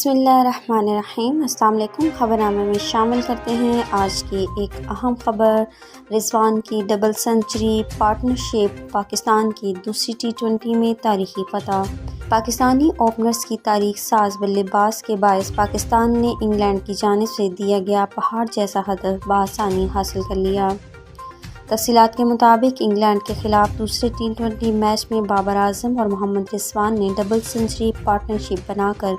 بسم اللہ الرحمن الرحیم۔ السلام علیکم۔ خبرنامے میں شامل کرتے ہیں آج کی ایک اہم خبر۔ رضوان کی ڈبل سنچری، پارٹنرشپ پاکستان کی دوسری T20 میں تاریخی فتح۔ پاکستانی اوپنرز کی تاریخ ساز بلے باز کے باعث پاکستان نے انگلینڈ کی جانب سے دیا گیا پہاڑ جیسا ہدف بآسانی حاصل کر لیا۔ تفصیلات کے مطابق انگلینڈ کے خلاف دوسرے T20 میچ میں بابر اعظم اور محمد رضوان نے ڈبل سنچری پارٹنرشپ بنا کر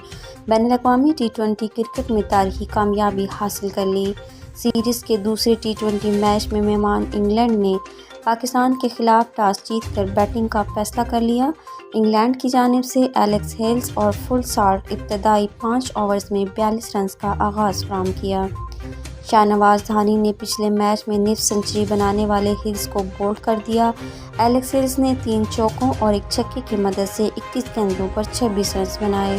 بین الاقوامی T20 کرکٹ میں تاریخی کامیابی حاصل کر لی۔ سیریز کے دوسرے T20 میچ میں مہمان انگلینڈ نے پاکستان کے خلاف ٹاس جیت کر بیٹنگ کا فیصلہ کر لیا۔ انگلینڈ کی جانب سے ایلیکس ہیلز اور فل سالٹ ابتدائی 5 اوورز میں 42 رنز کا آغاز فراہم کیا۔ شاہنواز دھانی نے پچھلے میچ میں نصف سنچری بنانے والے ہیلز کو بولڈ کر دیا۔ ایلیکس ہیلز نے 3 چوکوں اور ایک چھکے کی مدد سے 21 گیندوں پر 26 رنز بنائے۔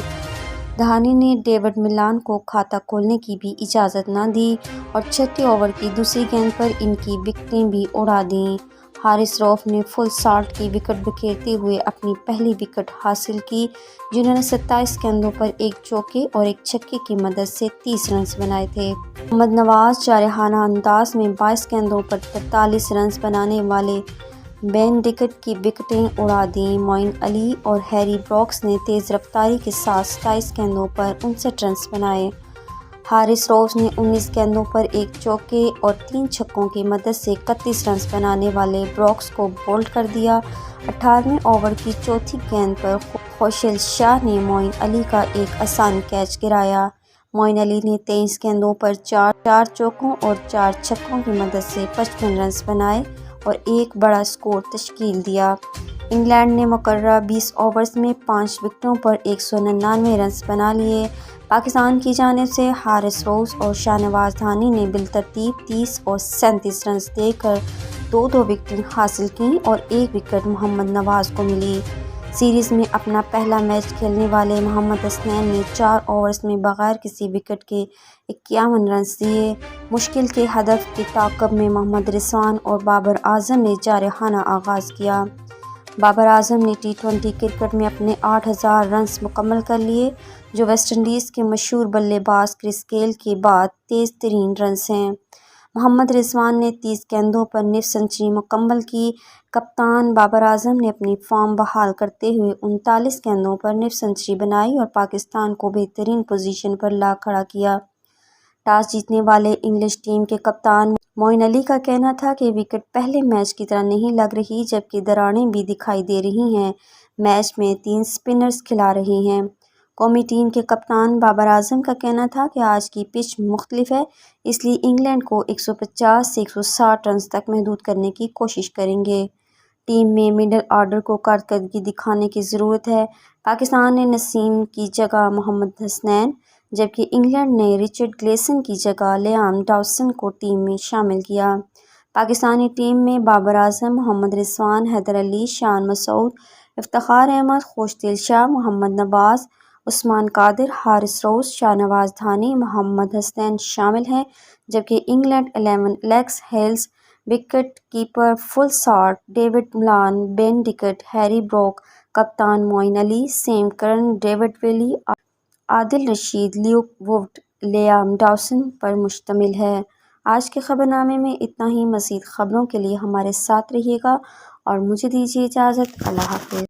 دھانی نے ڈیوڈ ملان کو کھاتہ کھولنے کی بھی اجازت نہ دی اور چھٹے اوور کی دوسری گیند پر ان کی وکٹیں بھی اڑا دیں۔ حارث رؤف نے فل سالٹ کی وکٹ بکھیرتے ہوئے اپنی پہلی وکٹ حاصل کی، جنہوں نے 27 گیندوں پر ایک چوکے اور ایک چھکے کی مدد سے 30 رنز بنائے تھے۔ محمد نواز جارحانہ انداز میں 22 گیندوں پر 43 رنز بنانے والے بین ڈکٹ کی وکٹیں اڑا دیں۔ معین علی اور ہیری بروکس نے تیز رفتاری کے ساتھ 27 گیندوں پر 59 رنز بنائے۔ حارث رؤف نے 19 گیندوں پر ایک چوکے اور 3 چھکوں کی مدد سے 31 رنز بنانے والے بروکس کو بولڈ کر دیا۔ 18ویں اوور کی چوتھی گیند پر خوشل شاہ نے معین علی کا ایک آسان کیچ گرایا۔ معین علی نے 23 گیندوں پر 4 چوکوں اور 4 چھکوں کی مدد سے 55 رنز بنائے اور ایک بڑا سکور تشکیل دیا۔ انگلینڈ نے مقررہ 20 اوورز میں 5 وکٹوں پر 199 رنز بنا لیے۔ پاکستان کی جانب سے حارث رؤف اور شاہنواز دھانی نے بالترتیب 30 اور 37 رنز دے کر 2 وکٹیں حاصل کیں اور ایک وکٹ محمد نواز کو ملی۔ سیریز میں اپنا پہلا میچ کھیلنے والے محمد حسنین نے 4 اوورز میں بغیر کسی وکٹ کے 51 رنز دیے۔ مشکل کے ہدف کے تعاقب میں محمد رضوان اور بابر اعظم نے جارحانہ آغاز کیا۔ بابر اعظم نے T20 کرکٹ میں اپنے 8000 رنز مکمل کر لیے، جو ویسٹ انڈیز کے مشہور بلے باز کرس گیل کے بعد تیز ترین رنز ہیں۔ محمد رضوان نے 30 گیندوں پر نصف سنچری مکمل کی۔ کپتان بابر اعظم نے اپنی فارم بحال کرتے ہوئے 39 گیندوں پر نصف سنچری بنائی اور پاکستان کو بہترین پوزیشن پر لا کھڑا کیا۔ ٹاس جیتنے والے انگلش ٹیم کے کپتان معین علی کا کہنا تھا کہ وکٹ پہلے میچ کی طرح نہیں لگ رہی، جبکہ دراڑیں بھی دکھائی دے رہی ہیں۔ میچ میں 3 اسپنرز کھلا رہے ہیں۔ قومی ٹیم کے کپتان بابر اعظم کا کہنا تھا کہ آج کی پچ مختلف ہے، اس لیے انگلینڈ کو 150 سے 160 رنز تک محدود کرنے کی کوشش کریں گے۔ ٹیم میں مڈل آرڈر کو کارکردگی دکھانے کی ضرورت ہے۔ پاکستان نے نسیم کی جگہ محمد حسنین، جبکہ انگلینڈ نے رچرڈ گلیسن کی جگہ لیام ڈاوسن کو ٹیم میں شامل کیا۔ پاکستانی ٹیم میں بابر اعظم، محمد رضوان، حیدر علی، شان مسعود، افتخار احمد، خوشدل شاہ، محمد نواز، عثمان قادر، حارث رؤف، شاہنواز دھانی، محمد حسنین شامل ہیں، جبکہ England 11 Alex Hales, wicket keeper Phil Salt, David Malan, Ben Duckett, Harry Brook, کپتان Moeen Ali, Sam Curran, David Willey, Adil Rashid, Luke Wood, Liam Dawson پر مشتمل ہے۔ آج کے خبرنامے میں اتنا ہی۔ مزید خبروں کے لیے ہمارے ساتھ رہیے گا اور مجھے دیجیے اجازت۔ اللہ حافظ۔